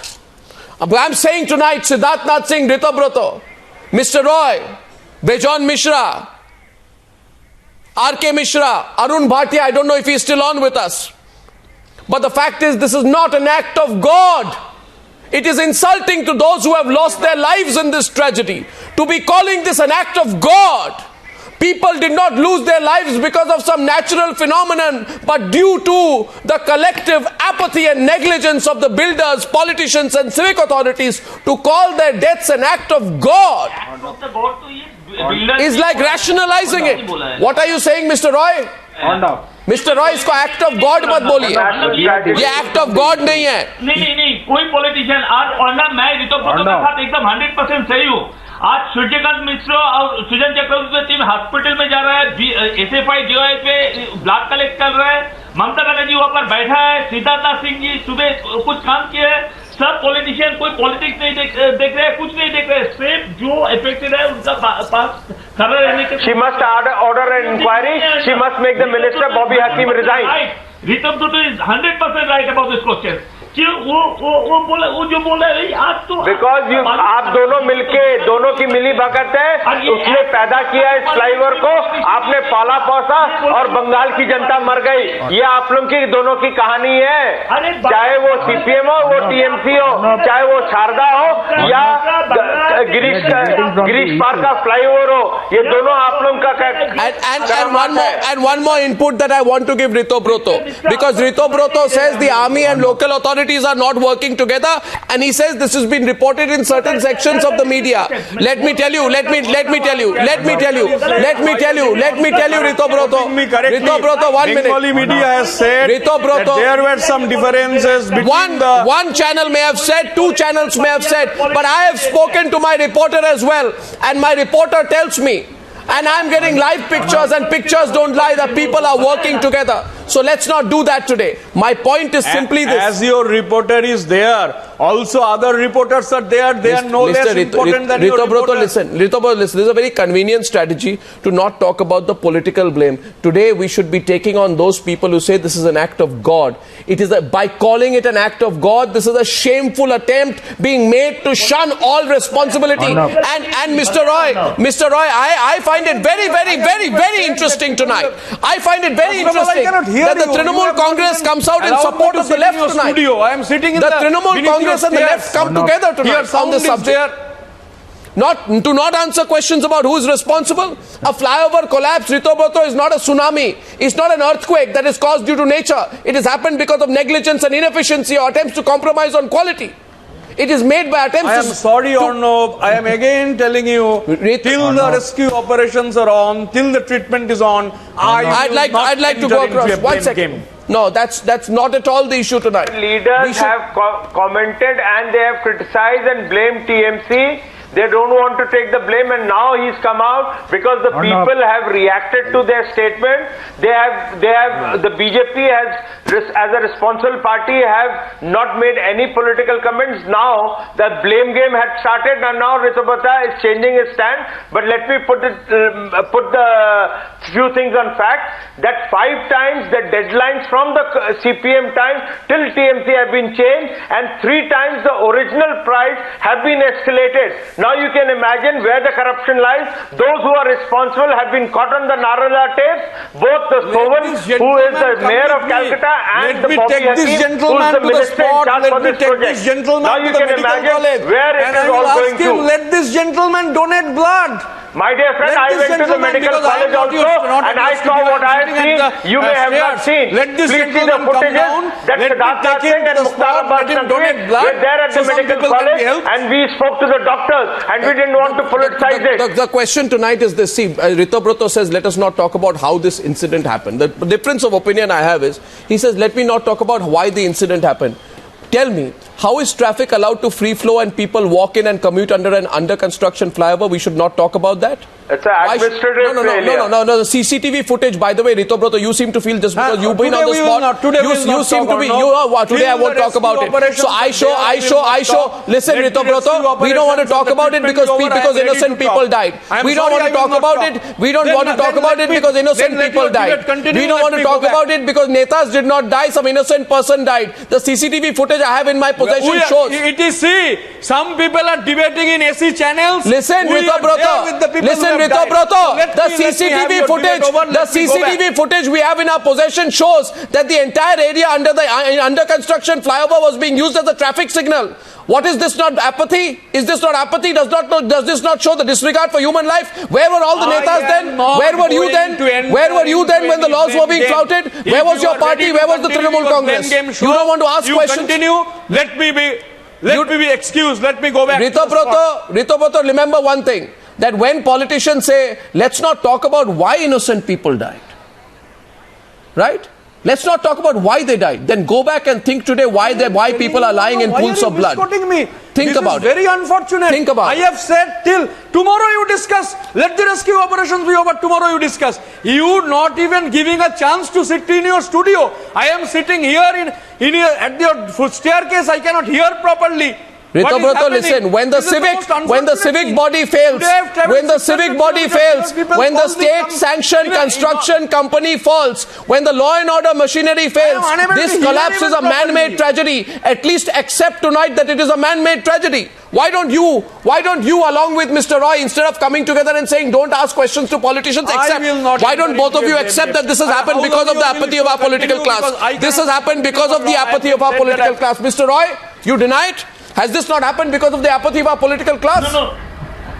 Speaker 1: I'm saying tonight, Siddharth Nath Singh, Ritabrata, Mr. Roy, Bejon Misra, K Misra, Arun Bhatia, I don't know if he's still on with us. But the fact is, this is not an act of God. It is insulting to those who have lost their lives in this tragedy to be calling this an act of God. People did not lose their lives because of some natural phenomenon, but due to the collective apathy and negligence of the builders, politicians and civic authorities. To call their deaths an act of God is like rationalizing it. What are you saying, Mr. Roy? Mr. Roy, इसको act of God मत बोलिए. ये act of God नहीं है.
Speaker 4: नहीं, कोई politician आज अर्नब मैं रितोब्रतो के साथ एकदम 100% सही हूँ. आज सूर्यकांत मिश्रा और सुजन चक्रवर्ती टीम हॉस्पिटल में जा रहा है, SFI DOI पे ब्लड कलेक्ट कर रहा है, ममता बनर्जी वहां पर बैठा है, सिद्धार्थ नाथ सिंह जी सुबह कुछ काम किए हैं, सब पॉलिटिशियन कोई पॉलिटिक्स नहीं देख रहे हैं, कुछ नहीं देख रहे हैं, सिर्फ जो इफेक्टेड है उनका पास खड़ा रहने के...
Speaker 3: She must order an inquiry. She must make the minister Bobby Hakim resign.
Speaker 4: Ritabrata is 100% right about this question. वो जो बोला आज तो
Speaker 3: बिकॉज आप दोनों मिलके दोनों की मिली भगत है, उसने पैदा किया इस फ्लाईओवर को, आपने पाला पोसा और बंगाल की जनता मर गई. ये आप लोगों की दोनों की कहानी है. चाहे वो CPM हो, वो TMC हो, चाहे वो शारदा हो या गिरीश पार्क का फ्लाईओवर हो, ये दोनों आप लोगों का.
Speaker 1: And one more input that I want to give Ritabrata, because Ritabrata says the army and local authorities are not working together, and he says this has been reported in certain sections of the media. Let me tell you, Ritabrata, 1 minute.
Speaker 5: Bengali media has said that there were some differences between
Speaker 1: one channel may have said, 2 channels may have said, but I have spoken to my reporter as well, and my reporter tells me, and I'm getting live pictures, and pictures don't lie, that people are working together. So let's not do that today. My point is simply this.
Speaker 5: As your reporter is there, Also, other reporters are there. They are no less important than your reporter.
Speaker 1: Listen, this is a very convenient strategy to not talk about the political blame. Today, we should be taking on those people who say this is an act of God. It is by calling it an act of God, this is a shameful attempt being made to shun all responsibility. And Mr. Roy, I find it very interesting tonight. I find it very interesting that the Trinamool Congress comes out in support of the left tonight.
Speaker 5: I am sitting in the
Speaker 1: Trinamool Congress and the left come together tonight on this subject. Not answer questions about who is responsible. A flyover collapse, Ritabrata, is not a tsunami. It's not an earthquake that is caused due to nature. It has happened because of negligence and inefficiency or attempts to compromise on quality. It is made by attempts.
Speaker 5: I am sorry, Arnab. I am again telling you, till the rescue operations are on, till the treatment is on, I'd
Speaker 1: like to go across. 1 second. No, that's not at all the issue tonight.
Speaker 3: Leaders have commented and they have criticized and blamed TMC. They don't want to take the blame, and now he's come out because the people have reacted to their statement. The BJP has, as a responsible party, have not made any political comments. Now the blame game had started, and now Ritabrata is changing his stand. But let me put the few things on fact. That 5 times the deadlines from the CPM time till TMC have been changed, and 3 times the original price have been escalated. Now you can imagine where the corruption lies. Those who are responsible have been caught on the Narala tapes. Both the Sovan, who is the mayor of Calcutta, and the Bobby Hakim, who is the minister in charge for this project. Now you can imagine where it is all going to.
Speaker 5: Let this gentleman donate blood.
Speaker 3: My dear friend, I went to the medical college also, and I saw what I have seen. You may have not seen. Please see the footages that Siddharth Nath Singh and Mukhtar Abbas Naqvi were there at the medical college, and we spoke to the doctors, and we didn't want to politicize it.
Speaker 1: The question tonight is this. See, Ritabrata says, let us not talk about how this incident happened. The difference of opinion I have is, he says, let me not talk about why the incident happened. Tell me, how is traffic allowed to free flow and people walk in and commute under an under construction flyover? We should not talk about that?
Speaker 3: It's an administrative failure.
Speaker 1: No. The CCTV footage, by the way, Ritabrata, you seem to feel just because you've been on the spot. You seem to be. Today I won't talk about it. So I show. Listen, Ritabrata, we don't want to talk about it because innocent people died. We don't want to talk about it. We don't want to talk about it because innocent people died. We don't want to talk about it because netas did not die. Some innocent person died. The CCTV footage I have in my possession shows.
Speaker 5: It is, see, some people are debating in AC channels.
Speaker 1: Listen, Ritabrata, the CCTV footage we have in our possession shows that the entire area under construction flyover was being used as a traffic signal. What is this not apathy? Is this not apathy? Does this not show the disregard for human life? Where were all the netas then? Where were you then? Where were you then when the laws were being flouted? Where was your party? Where was the Trinamool Congress? You don't want to ask questions?
Speaker 5: Continue. Let me be excused. Let me go back.
Speaker 1: Ritabrata, remember one thing, that when politicians say, let's not talk about why innocent people died, right? Let's not talk about why they died. Then go back and think today why people are lying in pools of blood. Think about it.
Speaker 5: This is very unfortunate.
Speaker 1: Think about it.
Speaker 5: I have said till tomorrow you discuss. Let the rescue operations be over. Tomorrow you discuss. You not even giving a chance to sit in your studio. I am sitting here at your staircase. I cannot hear properly.
Speaker 1: Ritabrata, listen, when the civic body fails, when the state-sanctioned construction company falls, when the law and order machinery fails, this collapse is a man-made tragedy. At least accept tonight that it is a man-made tragedy. Why don't you, along with Mr. Roy, instead of coming together and saying, don't ask questions to politicians, accept? Why don't both of you accept that this has happened because of the apathy of our political class? This has happened because of the apathy of our political class. Mr. Roy, you deny it? Has this not happened because of the apathy of our political class?
Speaker 4: No.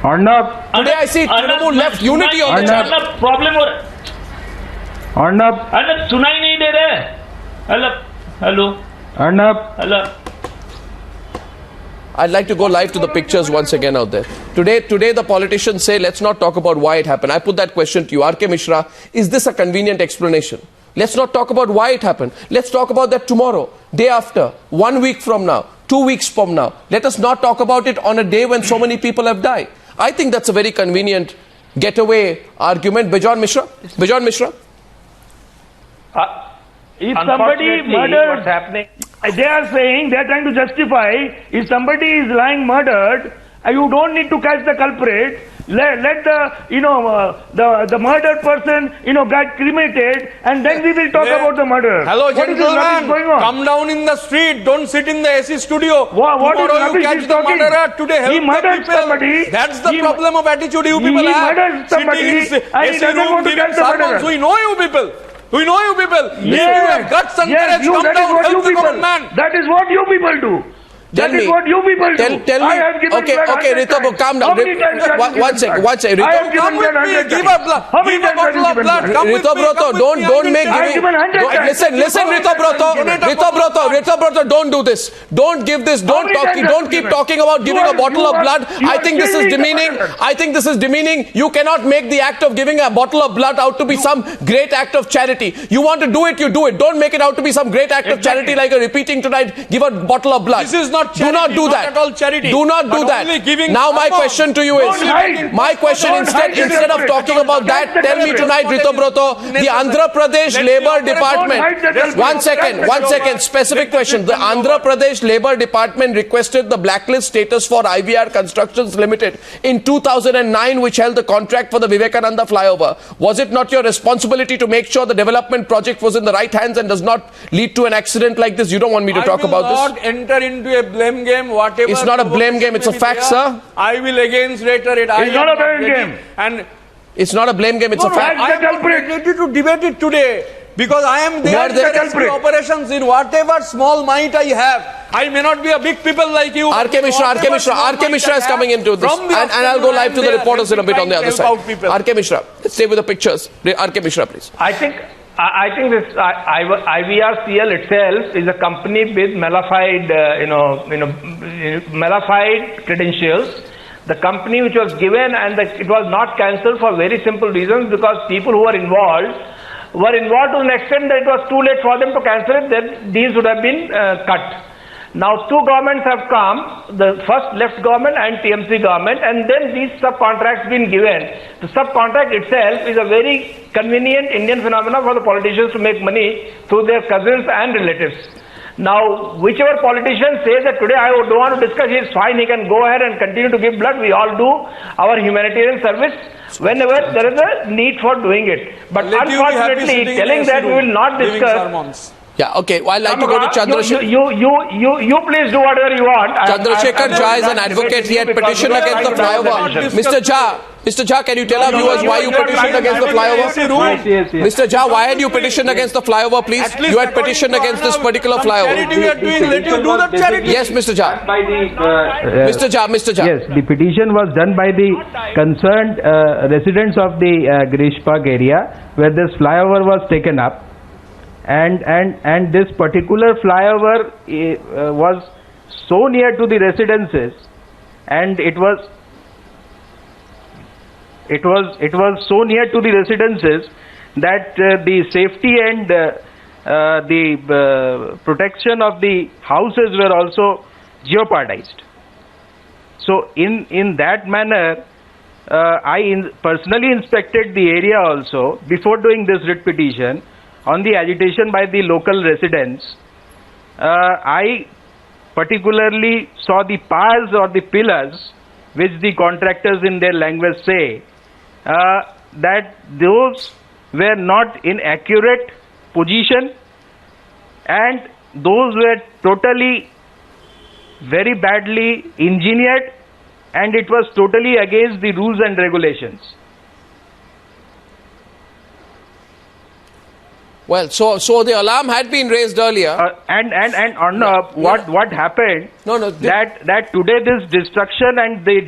Speaker 2: Arnab.
Speaker 1: Today I see Trinamool left unity on the channel.
Speaker 4: Arnab, problem हो रहा है. Arnab सुनाई नहीं दे रहे. Hello.
Speaker 2: Arnab.
Speaker 1: I'd like to go live to the pictures once again out there. Today the politicians say, let's not talk about why it happened. I put that question to you. K Misra, is this a convenient explanation? Let's not talk about why it happened. Let's talk about that tomorrow, day after, 1 week from now, 2 weeks from now. Let us not talk about it on a day when so many people have died. I think that's a very convenient getaway argument. Bejon Misra?
Speaker 2: If somebody murders, They are saying, they are trying to justify, if somebody is lying murdered, you don't need to catch the culprit. Let the murdered person, get cremated, and then we will talk about the murder.
Speaker 5: Hello,
Speaker 2: what is this
Speaker 5: gentlemen.
Speaker 2: going on?
Speaker 5: Come down in the street. Don't sit in the AC studio.
Speaker 2: What is
Speaker 5: Tomorrow you
Speaker 2: rubbish
Speaker 5: catch
Speaker 2: he's
Speaker 5: the
Speaker 2: talking?
Speaker 5: murderer. Today help
Speaker 2: He
Speaker 5: the
Speaker 2: murdered
Speaker 5: people.
Speaker 2: somebody.
Speaker 5: That's the
Speaker 2: He-
Speaker 5: problem of attitude you people
Speaker 2: he
Speaker 5: have.
Speaker 2: murdered somebody,
Speaker 5: Sitting in
Speaker 2: and he
Speaker 5: AC
Speaker 2: doesn't
Speaker 5: room
Speaker 2: want to
Speaker 5: giving
Speaker 2: catch the
Speaker 5: sermons.
Speaker 2: murderer.
Speaker 5: We know you people. We know you people. If you have guts and
Speaker 2: yes,
Speaker 5: courage, come
Speaker 2: that is
Speaker 5: down,
Speaker 2: what you
Speaker 5: help the
Speaker 2: people.
Speaker 5: common man.
Speaker 2: That is what you people do.
Speaker 1: Tell
Speaker 2: That is
Speaker 1: me.
Speaker 2: what you people do.
Speaker 1: Tell me.
Speaker 2: I have given
Speaker 1: Okay,
Speaker 2: blood
Speaker 1: okay,
Speaker 2: 100
Speaker 1: Ritabrata,
Speaker 2: times.
Speaker 1: calm down.
Speaker 2: How many times have you
Speaker 1: One
Speaker 2: given
Speaker 1: second,
Speaker 2: blood?
Speaker 1: one second.
Speaker 2: I have
Speaker 1: Ritabrata,
Speaker 2: given
Speaker 5: Come with
Speaker 2: blood
Speaker 5: me.
Speaker 2: 100
Speaker 5: Give
Speaker 2: times.
Speaker 5: a blood.
Speaker 2: How many
Speaker 5: Give a
Speaker 2: times have
Speaker 5: bottle
Speaker 2: you
Speaker 5: of
Speaker 2: given
Speaker 5: blood.
Speaker 2: blood?
Speaker 5: Come with me.
Speaker 1: Ritabrata,
Speaker 5: Come with
Speaker 1: don't
Speaker 5: me. I will
Speaker 1: make
Speaker 5: take
Speaker 2: I have
Speaker 5: you.
Speaker 2: given 100 times.
Speaker 1: Listen, Ritabrata, don't do this. Don't give this. Don't
Speaker 2: many
Speaker 1: talk.
Speaker 2: times have
Speaker 1: Don't
Speaker 2: you
Speaker 1: keep
Speaker 2: given?
Speaker 1: talking about giving a bottle of blood.
Speaker 2: you
Speaker 1: I
Speaker 2: are
Speaker 1: think this is
Speaker 2: changing the
Speaker 1: demeaning.
Speaker 2: matter.
Speaker 1: I think this is demeaning. You cannot make the act of giving a bottle of blood out to be some great act of charity. You want to do it, you do it. Don't make it out to be some great act of charity like you're repeating tonight. Give a bottle of blood.
Speaker 5: This is not
Speaker 1: Do not
Speaker 5: charity,
Speaker 1: do
Speaker 5: not
Speaker 1: that.
Speaker 5: at all charity.
Speaker 1: Do not do
Speaker 5: But
Speaker 1: that.
Speaker 5: only giving
Speaker 1: Now my
Speaker 5: sermons.
Speaker 1: question to you is,
Speaker 2: Don't hide.
Speaker 1: my question
Speaker 2: Don't hide the
Speaker 1: instead of
Speaker 2: culprit.
Speaker 1: talking about that,
Speaker 2: That's the
Speaker 1: tell me
Speaker 2: culprit.
Speaker 1: tonight, Ritabrata, the Andhra Pradesh
Speaker 5: Let
Speaker 1: Labour
Speaker 5: me
Speaker 1: Department.
Speaker 2: Don't hide the culprit.
Speaker 1: One second, specific question. The Andhra Pradesh Labour Department requested the blacklist status for IVR Constructions Limited in 2009, which held the contract for the Vivekananda flyover. Was it not your responsibility to make sure the development project was in the right hands and does not lead to an accident like this? You don't want me to talk about this?
Speaker 5: I will not enter into a blame game, whatever.
Speaker 1: It's not a blame game, it's a
Speaker 5: may be
Speaker 1: fact,
Speaker 5: there.
Speaker 1: sir.
Speaker 5: I will again reiterate. I
Speaker 2: It's
Speaker 5: am
Speaker 2: not a blame
Speaker 5: ready.
Speaker 2: game.
Speaker 5: And
Speaker 1: It's not a blame game, it's a fact.
Speaker 5: I am not ready to debate it today. Because I am there in
Speaker 1: the
Speaker 5: the rescue operations in whatever small might I have. I may not be a big people like you.
Speaker 1: RK Misra is coming into this. And I'll go live to the reporters in a bit on the other side. RK Misra, let's stay with the pictures. RK Misra, please.
Speaker 6: I think this IVRCL itself is a company with malified credentials. The company which was given it was not cancelled for very simple reasons, because people who were involved to an extent that it was too late for them to cancel it, then these would have been cut. Now two governments have come, the first left government and TMC government, and then these subcontracts been given. The subcontract itself is a very convenient Indian phenomenon for the politicians to make money through their cousins and relatives. Now, whichever politician says that today I don't want to discuss, he is fine, he can go ahead and continue to give blood. We all do our humanitarian service whenever there is a need for doing it. But unfortunately, telling that we will not discuss.
Speaker 1: Yeah, okay. Well, I'd like to go to Chandra Shekhar.
Speaker 2: You please do whatever you want.
Speaker 1: Chandra Shekhar Jha is an advocate. He had petitioned against the flyover. Mr. Jha, can you tell our viewers why you petitioned against the flyover?
Speaker 7: Yes.
Speaker 1: Mr. Jha, why had you petitioned against the flyover, please? You had petitioned against this particular flyover.
Speaker 5: Charity we are doing, let you do the charity.
Speaker 1: Yes, Mr. Jha. Mr. Jha.
Speaker 7: Yes, the petition was done by the concerned residents of the Girishpag area, where this flyover was taken up. And this particular flyover was so near to the residences, and it was so near to the residences that the safety and the protection of the houses were also jeopardized. So in that manner, I personally inspected the area also before doing this writ petition on the agitation by the local residents. I particularly saw the piles or the pillars, which the contractors in their language say that those were not in accurate position, and those were totally very badly engineered, and it was totally against the rules and regulations.
Speaker 1: Well, so the alarm had been raised earlier.
Speaker 7: And Arnab, what happened? That today this destruction and the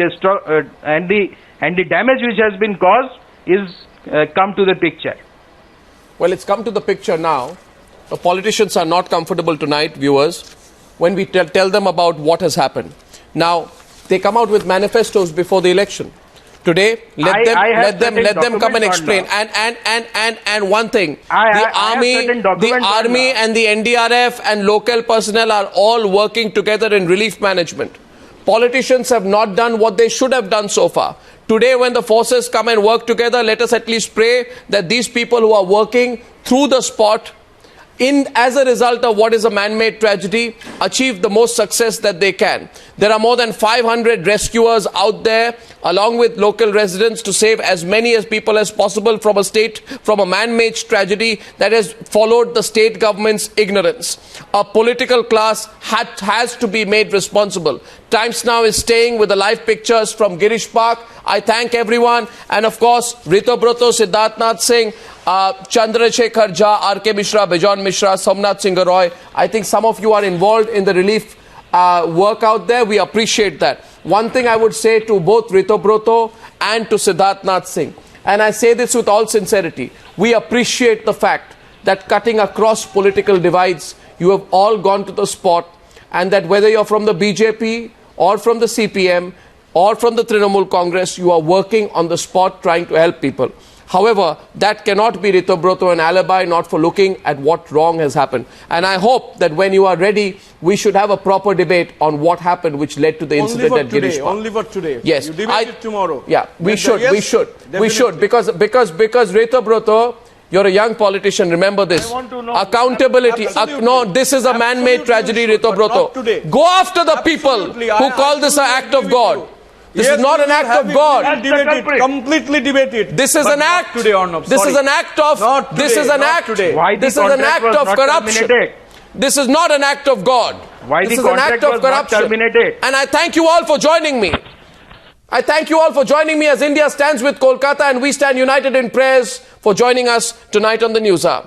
Speaker 7: damage which has been caused is come to the picture.
Speaker 1: Well, it's come to the picture now. The politicians are not comfortable tonight, viewers, when we tell them about what has happened. Now, they come out with manifestos before the election. Today, let them come and explain. And one thing, the army and the NDRF and local personnel are all working together in relief management. Politicians have not done what they should have done so far. Today, when the forces come and work together, let us at least pray that these people who are working through the spot as a result of what is a man-made tragedy, achieve the most success that they can. There are more than 500 rescuers out there, along with local residents, to save as many as people as possible from a man-made tragedy that has followed the state government's ignorance. A political class has to be made responsible. Times Now is staying with the live pictures from Girish Park. I thank everyone, and of course, Ritabrata, Siddharth Nath Singh, Chandra Shekhar Jha, K Misra, Bejon Misra, Somnath Singha Roy. I think some of you are involved in the relief work out there. We appreciate that. One thing I would say to both Ritabrata and to Siddharth Nath Singh, and I say this with all sincerity, we appreciate the fact that cutting across political divides, you have all gone to the spot, and that whether you're from the BJP or from the CPM or from the Trinamool Congress, you are working on the spot trying to help people. However, that cannot be, Ritabrata, an alibi not for looking at what wrong has happened. And I hope that when you are ready, we should have a proper debate on what happened which led to the incident at Girish Park.
Speaker 5: Only for today.
Speaker 1: Yes.
Speaker 5: You debate it tomorrow.
Speaker 1: Yeah, we should. Because Ritabrata, you're a young politician, remember this.
Speaker 2: I want to know.
Speaker 1: Accountability. No, this is a man-made tragedy, Ritabrata. Go after the people who call this an act of God. This is not an act of God.
Speaker 5: Completely debate it.
Speaker 1: This is an act.
Speaker 5: Today, Arnab.
Speaker 1: This is an act of. This is an act. This is an act of corruption. This is not an act of God.
Speaker 7: Why
Speaker 1: this
Speaker 7: the
Speaker 1: is an act of corruption.
Speaker 7: Terminated?
Speaker 1: And I thank you all for joining me. I thank you all for joining me as India stands with Kolkata, and we stand united in prayers for joining us tonight on the Newshour.